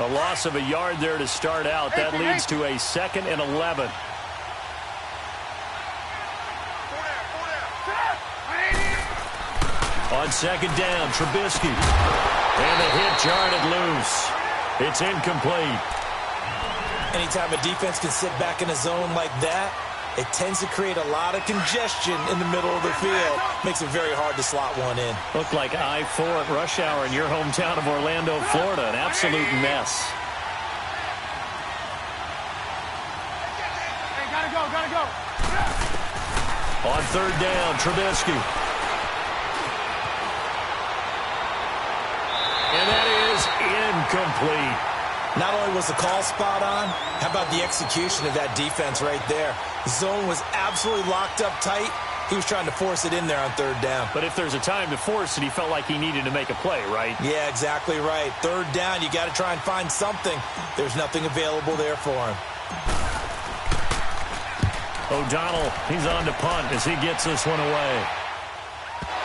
A loss of a yard there to start out. That leads to a 2nd and 11. On 2nd down, Trubisky. And the hit jarred it loose. It's incomplete. Anytime a defense can sit back in a zone like that, it tends to create a lot of congestion in the middle of the field. Makes it very hard to slot one in. Looked like I-4 at rush hour in your hometown of Orlando, Florida. An absolute mess. Hey, gotta go. On 3rd down, Trubisky. And that is incomplete. Not only was the call spot on, how about the execution of that defense right there? The zone was absolutely locked up tight. He was trying to force it in there on 3rd down. But if there's a time to force it, he felt like he needed to make a play, right? Yeah, exactly right. 3rd down, you got to try and find something. There's nothing available there for him. O'Donnell, he's on to punt as he gets this one away.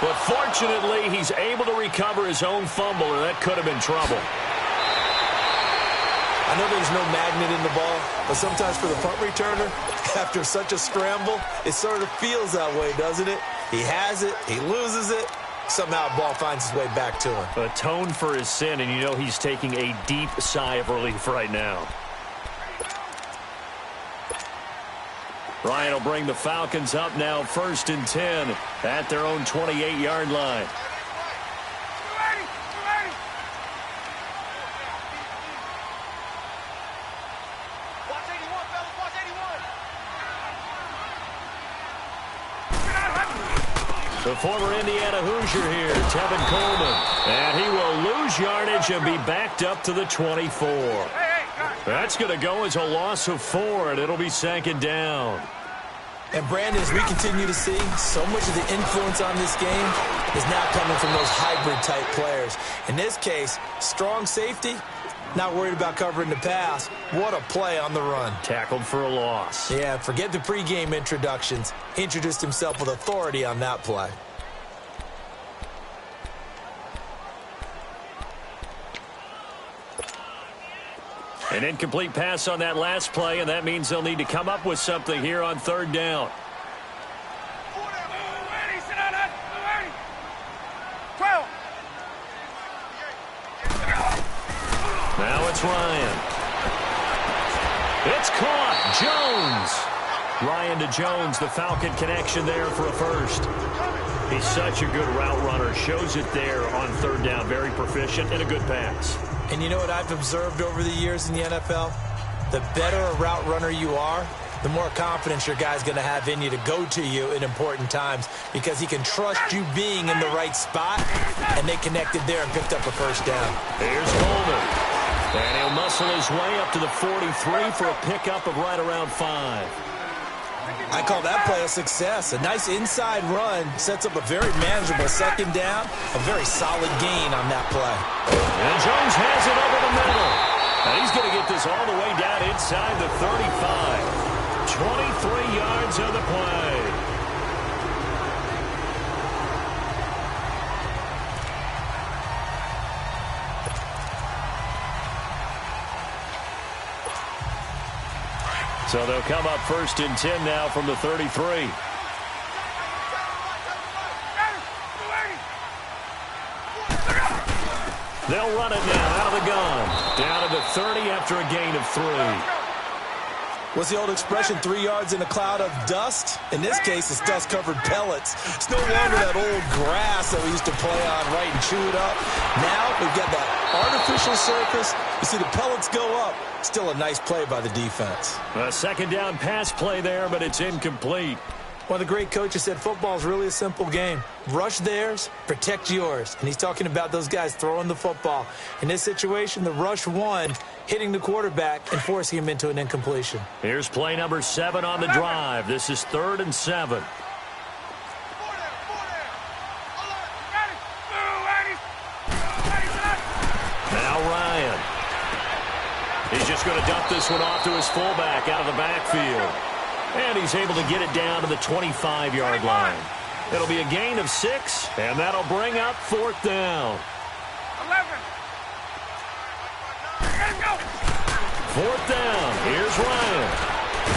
But fortunately, he's able to recover his own fumble, or that could have been trouble. I know there's no magnet in the ball, but sometimes for the punt returner, after such a scramble, it sort of feels that way, doesn't it? He has it, he loses it, somehow the ball finds its way back to him. Atoned for his sin, and you know he's taking a deep sigh of relief right now. Ryan will bring the Falcons up now, 1st and 10 at their own 28-yard line. The former Indiana Hoosier here, Tevin Coleman. And he will lose yardage and be backed up to the 24. That's going to go as a loss of 4, and it'll be 2nd down. And, Brandon, as we continue to see, so much of the influence on this game is now coming from those hybrid-type players. In this case, strong safety, not worried about covering the pass. What a play on the run. Tackled for a loss. Yeah, forget the pregame introductions. He introduced himself with authority on that play. An incomplete pass on that last play, and that means they'll need to come up with something here on 3rd down. Now it's Ryan. It's caught. Jones. Ryan to Jones, the Falcon connection there for a 1st. He's such a good route runner. Shows it there on 3rd down. Very proficient and a good pass. And you know what I've observed over the years in the NFL? The better a route runner you are, the more confidence your guy's going to have in you to go to you in important times because he can trust you being in the right spot, and they connected there and picked up a 1st down. Here's Coleman. And he'll muscle his way up to the 43 for a pickup of right around 5. I call that play a success. A nice inside run sets up a very manageable 2nd down, a very solid gain on that play. And Jones has it over the middle. And he's going to get this all the way down inside the 35. 23 yards on the play. So they'll come up 1st and 10 now from the 33. They'll run it now out of the gun. Down to the 30 after a gain of 3. What's the old expression, 3 yards in a cloud of dust? In this case, it's dust-covered pellets. It's no longer that old grass that we used to play on, right, and chew it up. Now we've got that artificial surface. You see the pellets go up. Still a nice play by the defense. A 2nd down pass play there, but it's incomplete. One of the great coaches said football is really a simple game. Rush theirs, protect yours. And he's talking about those guys throwing the football. In this situation, the rush won, hitting the quarterback and forcing him into an incompletion. Here's play number 7 on the drive. This is 3rd and 7. Now Ryan. He's just going to dump this one off to his fullback out of the backfield. And he's able to get it down to the 25-yard line. It'll be a gain of 6, and that'll bring up 4th down. 11. Fourth down. Here's Ryan.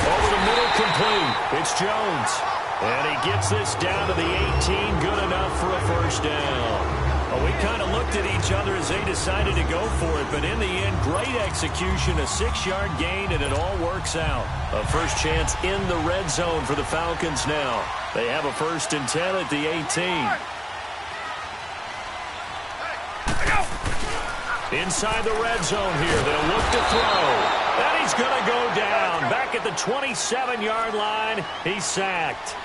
Over the middle, complete. It's Jones. And he gets this down to the 18. Good enough for a first down. Well, we kind of looked at each other as they decided to go for it. But in the end, great execution, a 6-yard gain, and it all works out. A first chance in the red zone for the Falcons now. They have a 1st and 10 at the 18. Inside the red zone here, they'll look to throw. And he's going to go down. Back at the 27-yard line, he's sacked.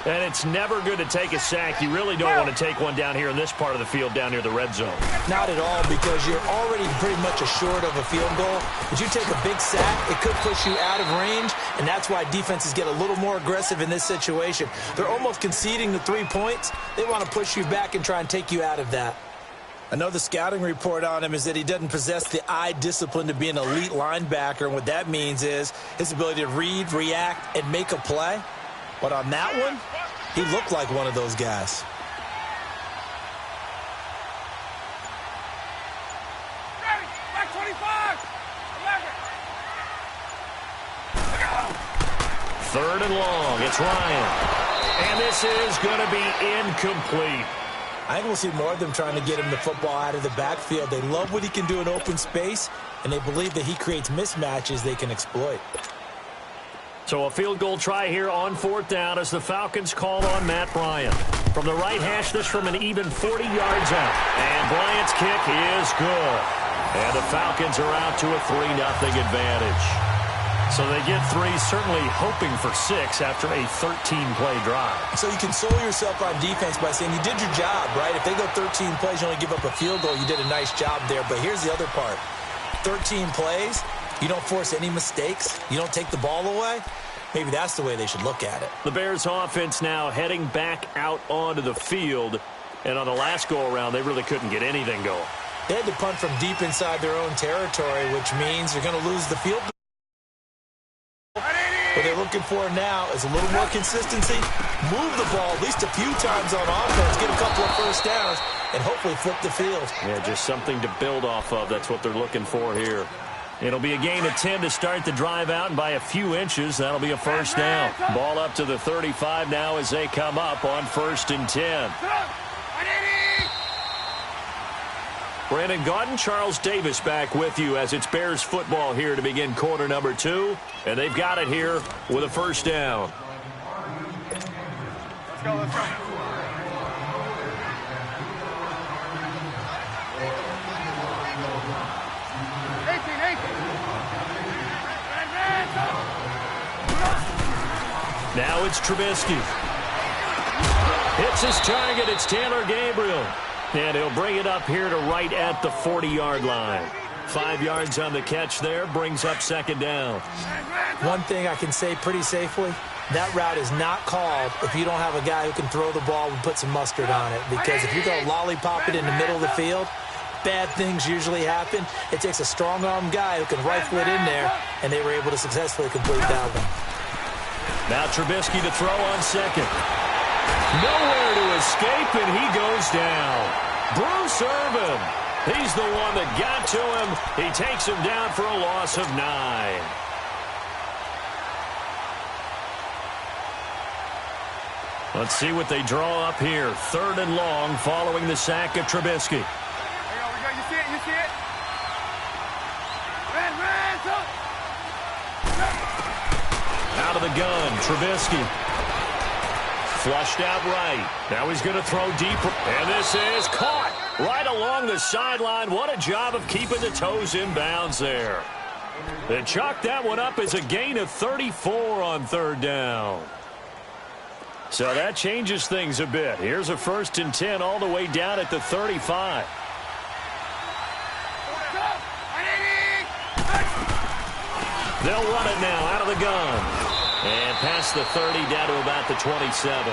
And it's never good to take a sack. You really don't want to take one down here in this part of the field, down near the red zone. Not at all, because you're already pretty much assured of a field goal. If you take a big sack, it could push you out of range, and that's why defenses get a little more aggressive in this situation. They're almost conceding the 3 points. They want to push you back and try and take you out of that. Another scouting report on him is that he doesn't possess the eye discipline to be an elite linebacker, and what that means is his ability to read, react, and make a play. But on that one, he looked like one of those guys. Back 25. 11. Third and long. It's Ryan. And this is going to be incomplete. I think we'll see more of them trying to get him the football out of the backfield. They love what he can do in open space, and they believe that he creates mismatches they can exploit. So a field goal try here on 4th down as the Falcons call on Matt Bryant. From the right hash, this from an even 40 yards out. And Bryant's kick is good. And the Falcons are out to a 3-0 advantage. So they get 3, certainly hoping for 6 after a 13-play drive. So you console yourself on defense by saying you did your job, right? If they go 13 plays, you only give up a field goal, you did a nice job there. But here's the other part. 13 plays, you don't force any mistakes, you don't take the ball away. Maybe that's the way they should look at it. The Bears offense now heading back out onto the field. And on the last go-around, they really couldn't get anything going. They had to punt from deep inside their own territory, which means they're going to lose the field. What they're looking for now is a little more consistency, move the ball at least a few times on offense, get a couple of first downs, and hopefully flip the field. Yeah, just something to build off of. That's what they're looking for here. It'll be a gain of 10 to start the drive out, and by a few inches, that'll be a first down. Ball up to the 35 now as they come up on 1st and 10. Brandon Gaudin, Charles Davis back with you as it's Bears football here to begin quarter number 2. And they've got it here with a first down. Let's go, let's go. Now it's Trubisky. Hits his target. It's Taylor Gabriel. And he'll bring it up here to right at the 40-yard line. 5 yards on the catch there, brings up 2nd down. One thing I can say pretty safely, that route is not called if you don't have a guy who can throw the ball and put some mustard on it. Because if you go lollipop it in the middle of the field, bad things usually happen. It takes a strong-arm guy who can rifle it in there, and they were able to successfully complete that one. Now Trubisky to throw on 2nd. Nowhere to escape, and he goes down. Bruce Irvin, he's the one that got to him. He takes him down for a loss of 9. Let's see what they draw up here. 3rd and long following the sack of Trubisky. There we go. You see it? You see it? Out of the gun, Trubisky. Flushed out right. Now he's going to throw deep. And this is caught right along the sideline. What a job of keeping the toes in bounds there. They chalked that one up as a gain of 34 on 3rd down. So that changes things a bit. Here's a 1st and 10 all the way down at the 35. They'll run it now out of the gun. And past the 30 down to about the 27.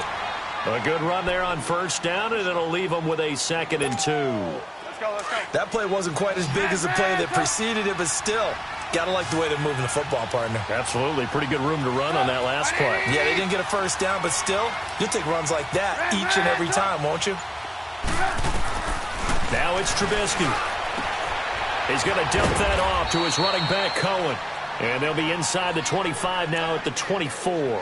A good run there on 1st down, and it'll leave them with a 2nd and 2. Let's go, let's go. That play wasn't quite as big as the play that preceded it, but still, got to like the way they're moving the football, partner. Absolutely. Pretty good room to run on that last play. Yeah, they didn't get a first down, but still, you'll take runs like that each and every time, won't you? Now it's Trubisky. He's going to dump that off to his running back, Cohen. And they'll be inside the 25 now at the 24.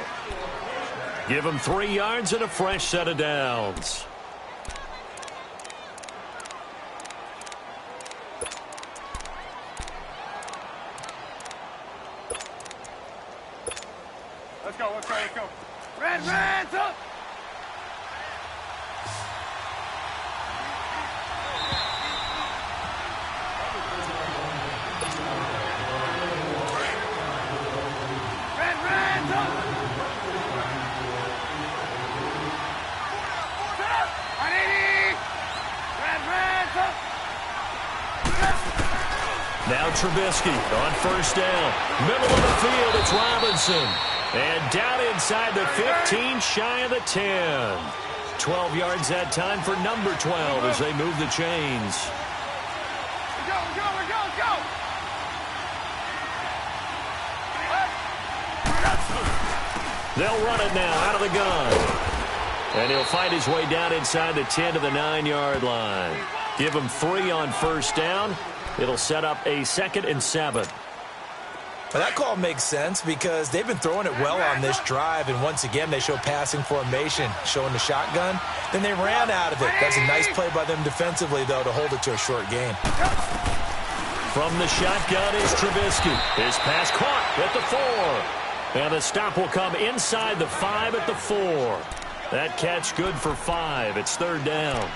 Give him 3 yards and a fresh set of downs. Let's go, let's go, let's go. Red, up! Now Trubisky on first down. Middle of the field, it's Robinson. And down inside the 15, shy of the 10. 12 yards that time for number 12 as they move the chains. Go! They'll run it now out of the gun. And he'll find his way down inside the 10 to the 9-yard line. Give him 3 on first down. It'll set up a 2nd and 7. Well, that call makes sense because they've been throwing it well on this drive, and once again they show passing formation, showing the shotgun. Then they ran out of it. That's a nice play by them defensively, though, to hold it to a short gain. From the shotgun is Trubisky. His pass caught at the 4. And the stop will come inside the 5 at the 4. That catch good for 5. It's 3rd down.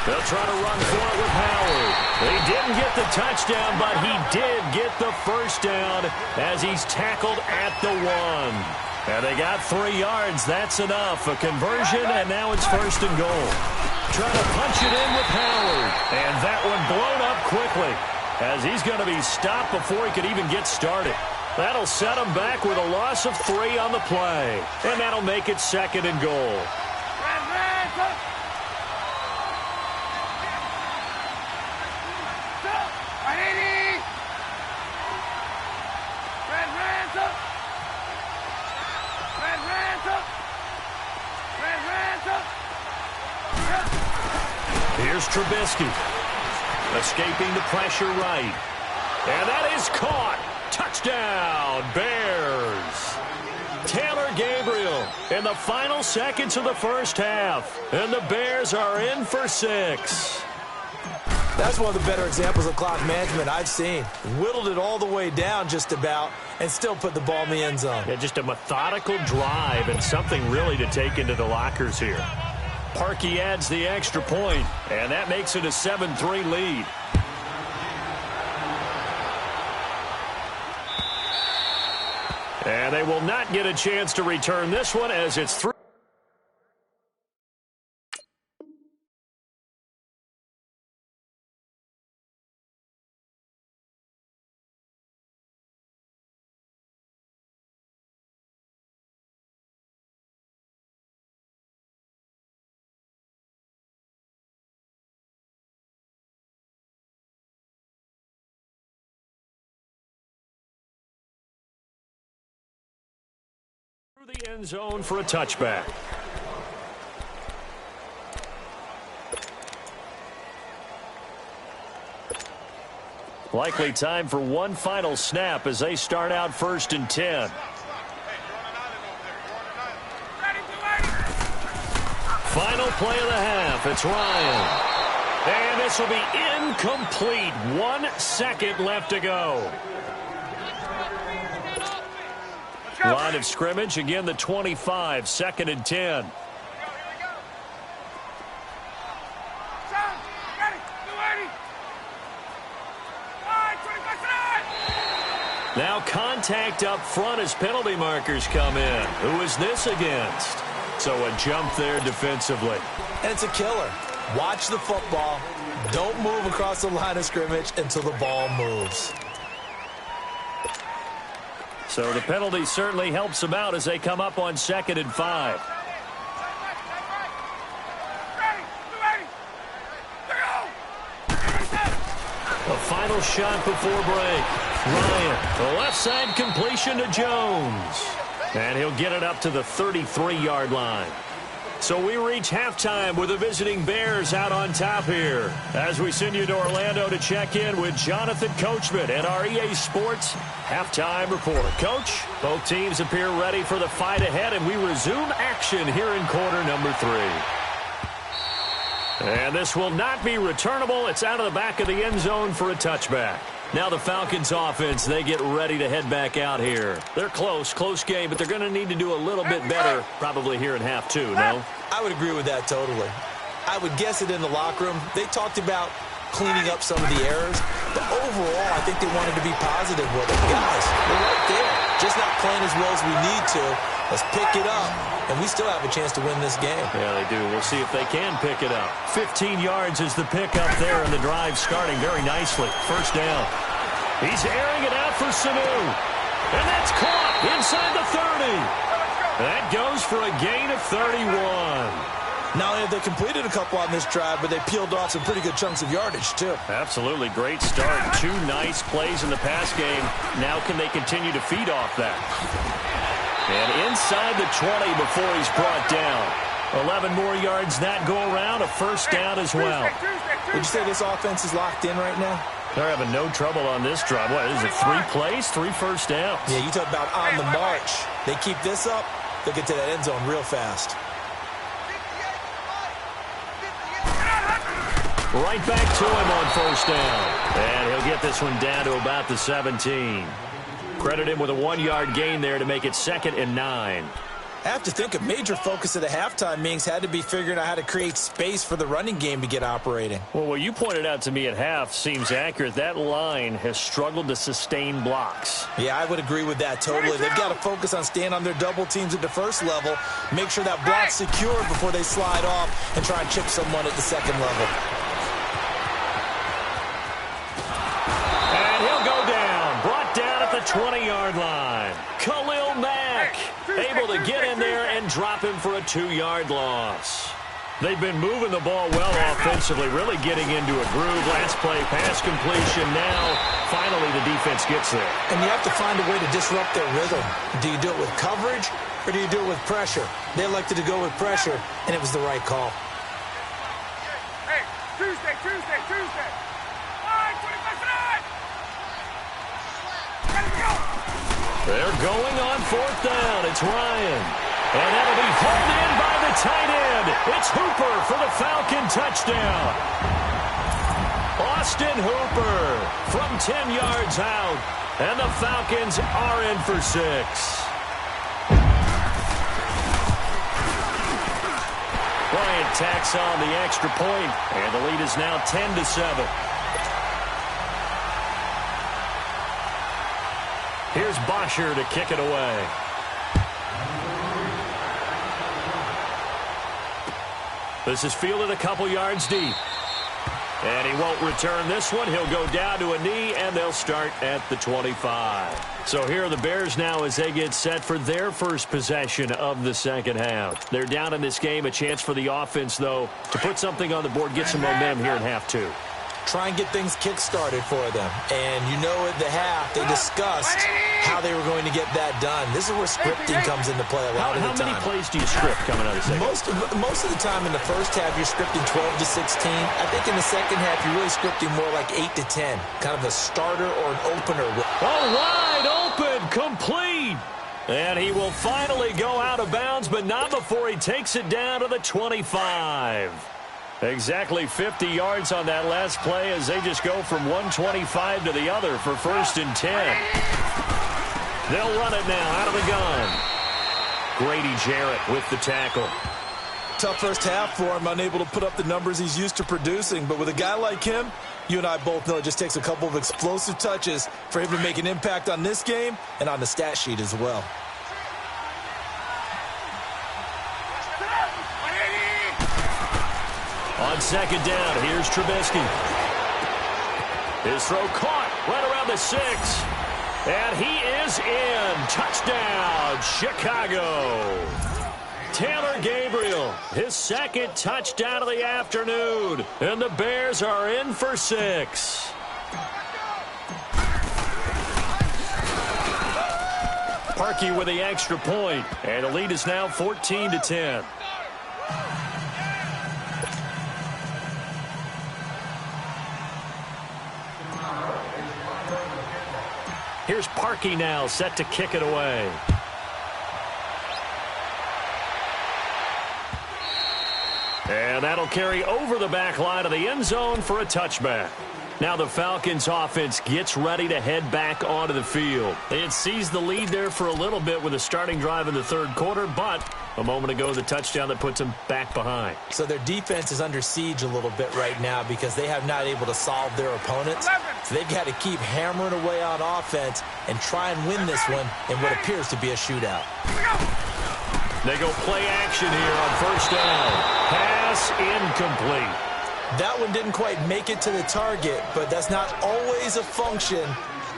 They'll try to run for it with Howard. He didn't get the touchdown, but he did get the first down as he's tackled at the 1. And they got 3 yards. That's enough. A conversion, and now it's 1st and goal. Trying to punch it in with Howard. And that one blown up quickly as he's going to be stopped before he could even get started. That'll set him back with a loss of 3 on the play. And that'll make it 2nd and goal. Here's Trubisky. Escaping the pressure right. And that is caught. Touchdown, Bears. Taylor Gabriel in the final seconds of the first half. And the Bears are in for 6. That's one of the better examples of clock management I've seen. Whittled it all the way down just about and still put the ball in the end zone. Yeah, just a methodical drive and something really to take into the lockers here. Parkey adds the extra point, and that makes it a 7-3 lead. And they will not get a chance to return this one as it's 3. Through the end zone for a touchback. Likely time for one final snap as they start out 1st and 10. Final play of the half. It's Ryan. And this will be incomplete. 1 second left to go. Line of scrimmage, again the 25, 2nd and 10. Now contact up front as penalty markers come in. Who is this against? So a jump there defensively. And it's a killer. Watch the football. Don't move across the line of scrimmage until the ball moves. So the penalty certainly helps them out as they come up on 2nd and 5. final shot before break. Ryan, the left side completion to Jones. And he'll get it up to the 33-yard line. So we reach halftime with the visiting Bears out on top here. As we send you to Orlando to check in with Jonathan Coachman and our EA Sports halftime report. Coach, both teams appear ready for the fight ahead, and we resume action here in quarter number 3. And this will not be returnable. It's out of the back of the end zone for a touchback. Now the Falcons offense, they get ready to head back out here. They're close game, but they're going to need to do a little bit better probably here in half 2, no? I would agree with that totally. I would guess it in the locker room. They talked about cleaning up some of the errors, but overall I think they wanted to be positive with it. Guys, we're right there. Just not playing as well as we need to. Let's pick it up, and we still have a chance to win this game. Yeah, they do. We'll see if they can pick it up. 15 yards is the pickup there, and the drive starting very nicely. First down. He's airing it out for Sanu. And that's caught inside the 30. That goes for a gain of 31. Not only have they completed a couple on this drive, but they peeled off some pretty good chunks of yardage, too. Absolutely. Great start. 2 nice plays in the pass game. Now can they continue to feed off that? And inside the 20 before he's brought down. 11 more yards that go around. A first down as well. Would you say this offense is locked in right now? They're having no trouble on this drive. What is it, 3 plays, 3 first downs? Yeah, you talk about on the march. They keep this up, they'll get to that end zone real fast. Right back to him on first down. And he'll get this one down to about the 17. Credit him with a 1-yard gain there to make it 2nd and 9. I have to think a major focus of the halftime meetings had to be figuring out how to create space for the running game to get operating. Well, what you pointed out to me at half seems accurate. That line has struggled to sustain blocks. Yeah, I would agree with that totally. They've got to focus on staying on their double teams at the first level, make sure that block's secured before they slide off and try and chip someone at the second level. And he'll go down. Brought down at the 20-yard line. Khalil Mack able to get in there and drop him for a 2-yard loss. They've been moving the ball well offensively, really getting into a groove. Last play, pass completion. Now, finally, the defense gets there. And you have to find a way to disrupt their rhythm. Do you do it with coverage, or do you do it with pressure? They elected to go with pressure, and it was the right call. Hey, Tuesday. All right, 25-9. They're going on 4th down. It's Ryan. And that'll be hauled in by the tight end. It's Hooper for the Falcon touchdown. Austin Hooper from 10 yards out. And the Falcons are in for 6. Bryant tacks on the extra point, and the lead is now 10-7. Here's Bosher to kick it away. This is fielded a couple yards deep. And he won't return this one. He'll go down to a knee, and they'll start at the 25. So here are the Bears now as they get set for their first possession of the second half. They're down in this game. A chance for the offense, though, to put something on the board, get some momentum here in half 2. Try and get things kick-started for them. And you know at the half, they discussed how they were going to get that done. This is where scripting comes into play a lot of the time. How many plays do you script coming out of the second? Most of the time in the first half, you're scripting 12 to 16. I think in the second half, you're really scripting more like 8 to 10. Kind of a starter or an opener. All wide open, complete. And he will finally go out of bounds, but not before he takes it down to the 25. Exactly 50 yards on that last play as they just go from 125 to the other for 1st and 10. They'll run it now out of the gun. Grady Jarrett with the tackle. Tough first half for him, unable to put up the numbers he's used to producing. But with a guy like him, you and I both know it just takes a couple of explosive touches for him to make an impact on this game and on the stat sheet as well. On second down, here's Trubisky. His throw caught right around the 6. And he is in. Touchdown, Chicago. Taylor Gabriel, his 2nd touchdown of the afternoon. And the Bears are in for 6. Parkey with the extra point, and the lead is now 14-10. Here's Parkey now, set to kick it away. And that'll carry over the back line of the end zone for a touchback. Now the Falcons offense gets ready to head back onto the field. They had seized the lead there for a little bit with a starting drive in the third quarter, but a moment ago the touchdown that puts them back behind. So their defense is under siege a little bit right now because they have not able to solve their opponents. So they've got to keep hammering away on offense and try and win this one in what appears to be a shootout. They go play action here on first down. Pass incomplete. That one didn't quite make it to the target, but that's not always a function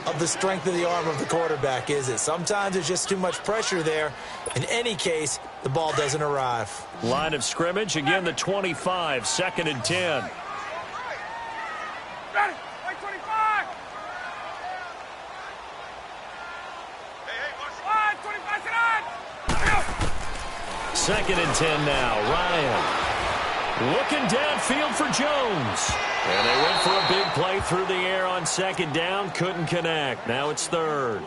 of the strength of the arm of the quarterback, is it? Sometimes there's just too much pressure there. In any case, the ball doesn't arrive. Line of scrimmage, again the 25, 2nd and 10. Ready, 25. Hey, 25 tonight. 2nd and 10 now, Ryan. Looking downfield for Jones. And they went for a big play through the air on 2nd down. Couldn't connect. Now it's 3rd.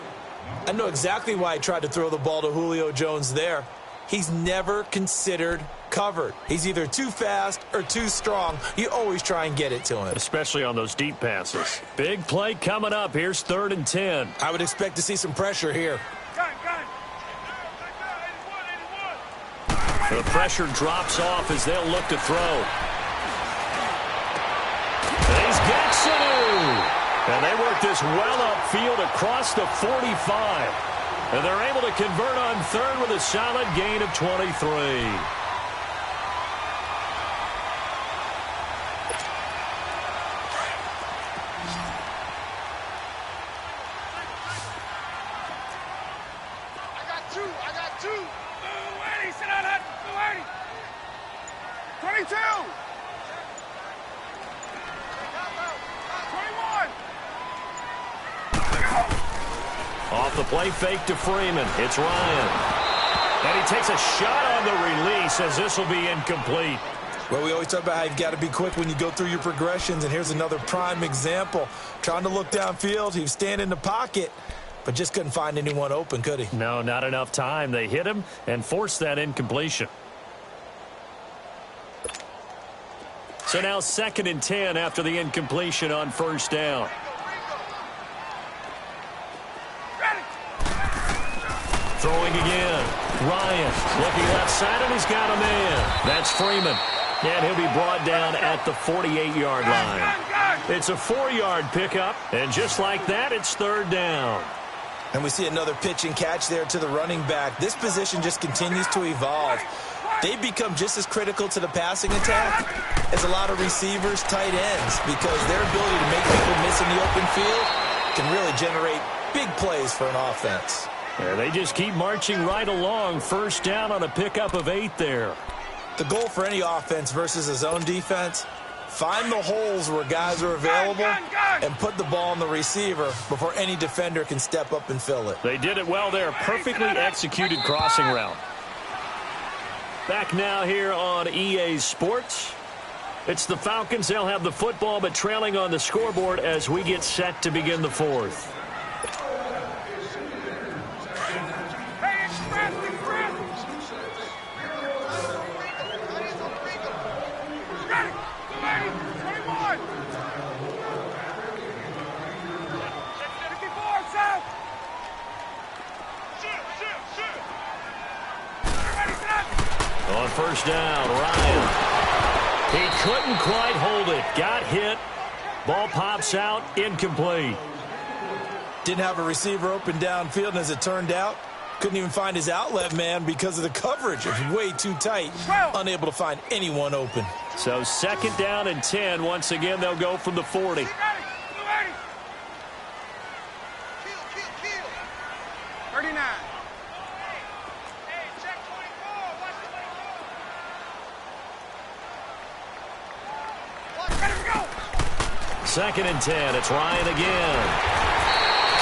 I know exactly why I tried to throw the ball to Julio Jones there. He's never considered covered. He's either too fast or too strong. You always try and get it to him. Especially on those deep passes. Big play coming up. Here's 3rd and 10. I would expect to see some pressure here. The pressure drops off as they'll look to throw. And he's got Sanu. And they work this well upfield across the 45. And they're able to convert on 3rd with a solid gain of 23. I got two. Eddie, sit down, Eddie. 22. 21. Off the play fake to Freeman. It's Ryan. And he takes a shot on the release as this will be incomplete. Well, we always talk about how you've got to be quick when you go through your progressions, and here's another prime example. Trying to look downfield, he was standing in the pocket, but just couldn't find anyone open, could he? No, not enough time. They hit him and forced that incompletion. So now 2nd and 10 after the incompletion on first down. Throwing again. Ryan looking left side, and he's got a man. That's Freeman. And he'll be brought down at the 48-yard line. It's a 4-yard pickup, and just like that, it's 3rd down. And we see another pitch and catch there to the running back. This position just continues to evolve. They become just as critical to the passing attack as a lot of receivers, tight ends, because their ability to make people miss in the open field can really generate big plays for an offense. And they just keep marching right along. First down on a pickup of 8 there. The goal for any offense versus a zone defense, find the holes where guys are available and put the ball on the receiver before any defender can step up and fill it. They did it well there. Perfectly executed crossing route. Back now here on EA Sports. It's the Falcons. They'll have the football, but trailing on the scoreboard as we get set to begin the 4th. On first down, Ryan. He couldn't quite hold it. Got hit. Ball pops out. Incomplete. Didn't have a receiver open downfield, and as it turned out, couldn't even find his outlet man because of the coverage. It was way too tight. Unable to find anyone open. So 2nd down and 10. Once again, they'll go from the 40. 39. 2nd and 10. It's Ryan again.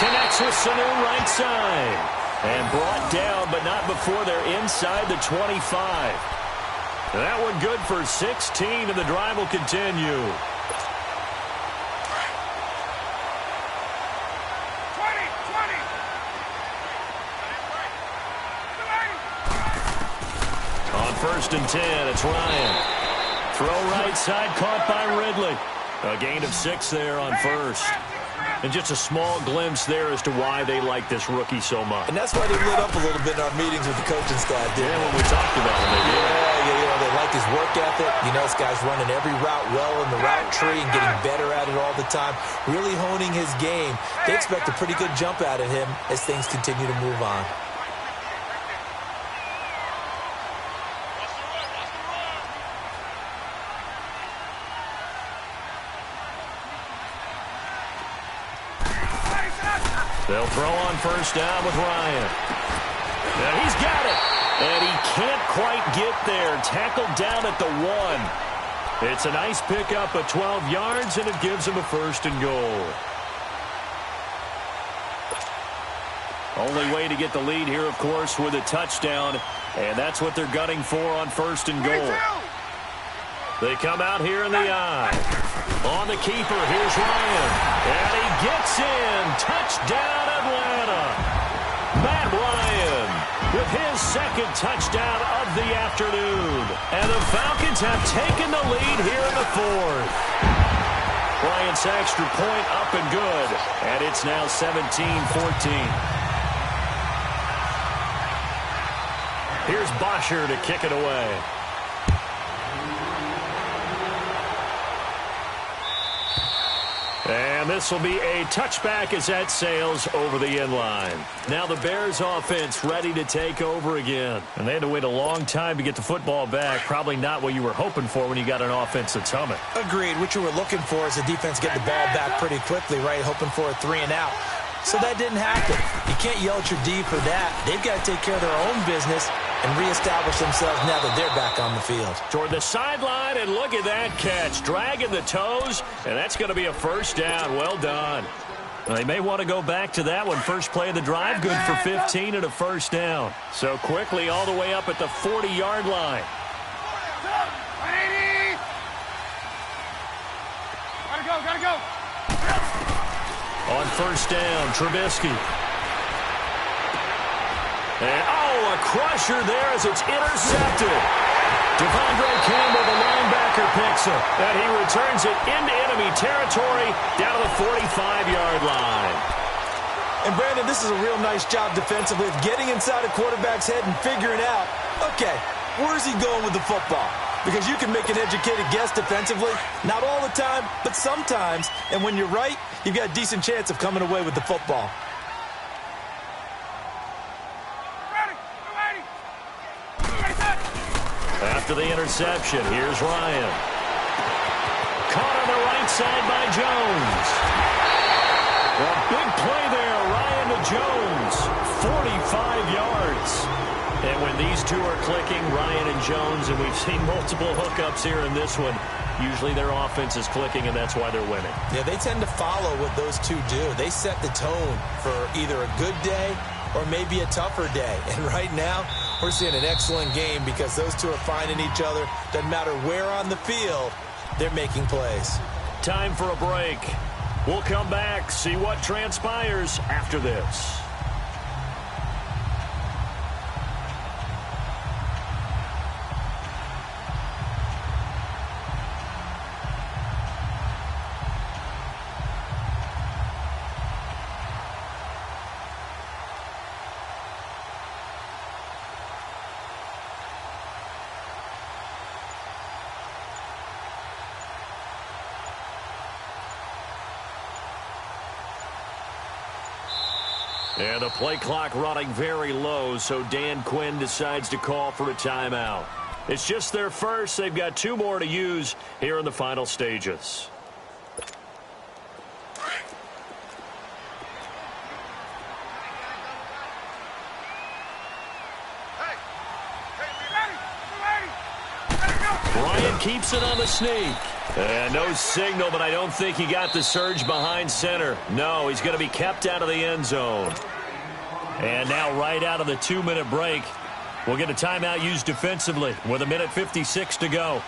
Connects with Sanu right side. And brought down, but not before they're inside the 25. That one good for 16, and the drive will continue. 20. On 1st and 10, it's Ryan. Throw right side, caught by Ridley. A gain of 6 there on 1st. And just a small glimpse there as to why they like this rookie so much. And that's why they lit up a little bit in our meetings with the coaching staff, didn't when we talked about him. They like his work ethic. You know, this guy's running every route well in the route tree and getting better at it all the time, really honing his game. They expect a pretty good jump out of him as things continue to move on. They'll throw on 1st down with Ryan. And he's got it. And he can't quite get there. Tackled down at the 1. It's a nice pickup of 12 yards, and it gives him a 1st and goal. Only way to get the lead here, of course, with a touchdown. And that's what they're gunning for on 1st and goal. They come out here in the eye. On the keeper, here's Ryan. And he gets in. Touchdown, Atlanta. Matt Ryan with his 2nd touchdown of the afternoon. And the Falcons have taken the lead here in the 4th. Bryant's extra point up and good. And it's now 17-14. Here's Bosher to kick it away. And this will be a touchback as that sails over the end line. Now the Bears offense ready to take over again. And they had to wait a long time to get the football back. Probably not what you were hoping for when you got an offense that's humming. Agreed. What you were looking for is the defense getting the ball back pretty quickly, right? Hoping for a 3 and out. So that didn't happen. You can't yell at your D for that. They've got to take care of their own business and reestablish themselves now that they're back on the field. Toward the sideline, and look at that catch. Dragging the toes, and that's going to be a 1st down. Well done. They may want to go back to that one. First play of the drive, good for 15 and a 1st down. So quickly all the way up at the 40-yard line. 180. Gotta go. On 1st down, Trubisky. And, a crusher there as it's intercepted. Devondre Campbell, the linebacker, picks it. And he returns it into enemy territory down to the 45-yard line. And, Brandon, this is a real nice job defensively of getting inside a quarterback's head and figuring out, okay, where's he going with the football? Because you can make an educated guess defensively. Not all the time, but sometimes. And when you're right, you've got a decent chance of coming away with the football. After the interception, here's Ryan. Caught on the right side by Jones. A big play there, Ryan to Jones. 45 yards. And when these two are clicking, Ryan and Jones, and we've seen multiple hookups here in this one, usually their offense is clicking, and that's why they're winning. Yeah, they tend to follow what those two do. They set the tone for either a good day or maybe a tougher day. And right now, we're seeing an excellent game because those two are finding each other. Doesn't matter where on the field, they're making plays. Time for a break. We'll come back, see what transpires after this. And the play clock running very low, so Dan Quinn decides to call for a timeout. It's just their first. They've got 2 more to use here in the final stages. Bryant keeps it on the sneak. And no signal, but I don't think he got the surge behind center. No, he's going to be kept out of the end zone. And now right out of the 2-minute break, we'll get a timeout used defensively with 1:56 to go.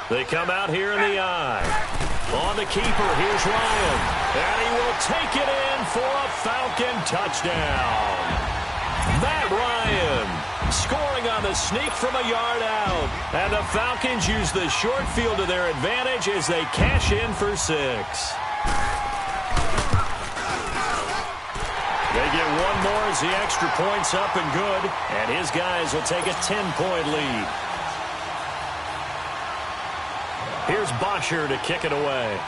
They come out here in the eye. On the keeper, here's Ryan. And he will take it in for a Falcon touchdown. Matt Ryan scoring on the sneak from a yard out. And the Falcons use the short field to their advantage as they cash in for 6. They get one more as the extra point's up and good. And his guys will take a 10-point lead. Here's Bosher to kick it away.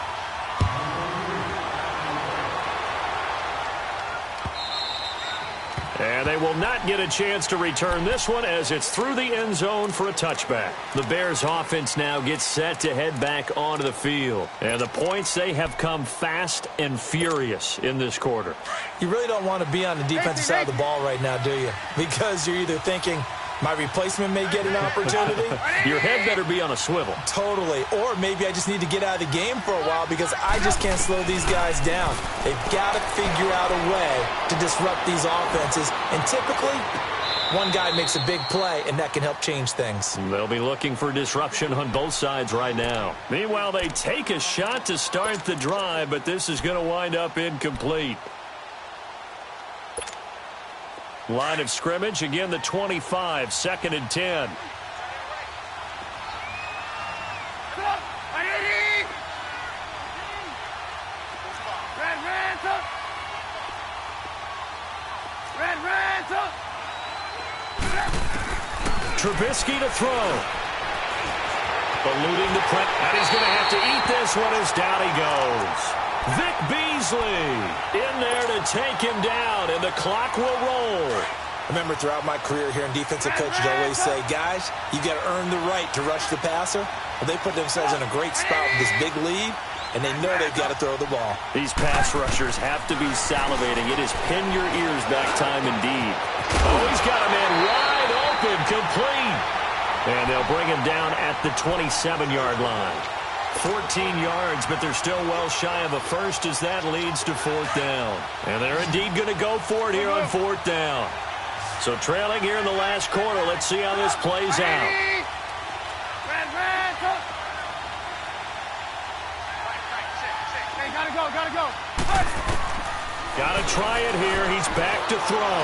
And they will not get a chance to return this one as it's through the end zone for a touchback. The Bears offense now gets set to head back onto the field. And the points, they have come fast and furious in this quarter. You really don't want to be on the defensive side of the ball right now, do you? Because you're either thinking, my replacement may get an opportunity. Your head better be on a swivel. Totally. Or maybe I just need to get out of the game for a while because I just can't slow these guys down. They've got to figure out a way to disrupt these offenses. And typically, one guy makes a big play, and that can help change things. They'll be looking for disruption on both sides right now. Meanwhile, they take a shot to start the drive, but this is going to wind up incomplete. Line of scrimmage, again the 25, 2nd and 10. Trubisky to throw. Eluding the press, and he's going to have to eat this one as down he goes. Vic Beasley in there to take him down, and the clock will roll. Remember, throughout my career here in defensive coaches always say, guys, you got to earn the right to rush the passer. Well, they put themselves in a great spot with this big lead, and they know they've got to throw the ball. These pass rushers have to be salivating. It is pin your ears back time indeed. Oh, he's got a man wide open, complete. And they'll bring him down at the 27-yard line. 14 yards, but they're still well shy of a first as that leads to 4th down. And they're indeed going to go for it here on 4th down. So trailing here in the last quarter, let's see how this plays out. Hey, gotta go. Got to try it here. He's back to throw.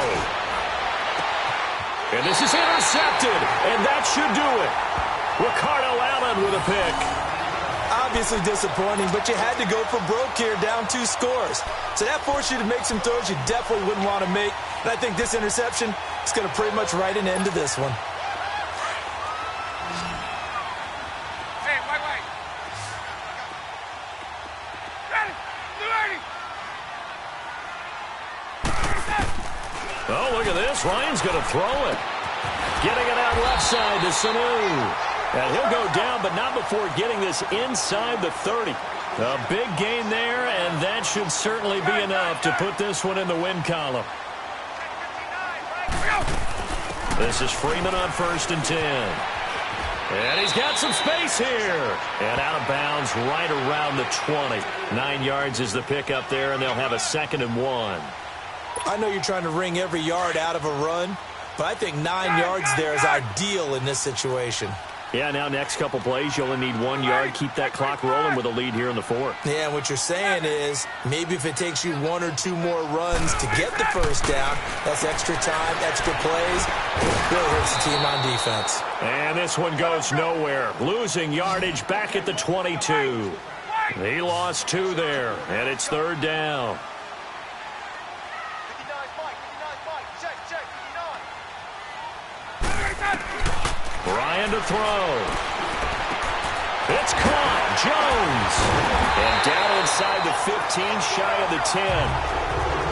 And this is intercepted, and that should do it. Ricardo Allen with a pick. Obviously disappointing, but you had to go for broke here, down 2 scores. So that forced you to make some throws you definitely wouldn't want to make. And I think this interception is going to pretty much write an end to this one. Hey, wait. Ready. Oh, look at this. Ryan's going to throw it. Getting it out left side to Sanu. And he'll go down, but not before getting this inside the 30. A big gain there, and that should certainly be enough to put this one in the win column. This is Freeman on 1st and 10. And he's got some space here. And out of bounds right around the 20. 9 yards is the pickup there, and they'll have a 2nd and 1. I know you're trying to wring every yard out of a run, but I think 9 yards there is ideal in this situation. Yeah, now next couple plays, you only need 1 yard. Keep that clock rolling with a lead here in the 4th. Yeah, and what you're saying is maybe if it takes you 1 or 2 more runs to get the first down, that's extra time, extra plays. Really hurts the team on defense. And this one goes nowhere. Losing yardage back at the 22. He lost 2 there, and it's 3rd down. Ryan to throw. It's caught. Jones. And down inside the 15, shy of the 10.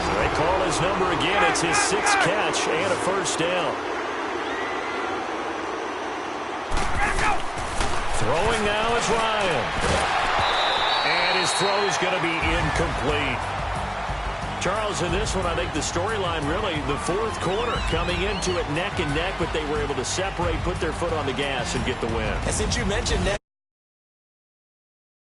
So they call his number again. It's his 6th catch and a first down. Throwing now is Ryan. And his throw is going to be incomplete. Charles, in this one, I think the storyline really, the 4th quarter, coming into it neck and neck, but they were able to separate, put their foot on the gas, and get the win. And since you mentioned neck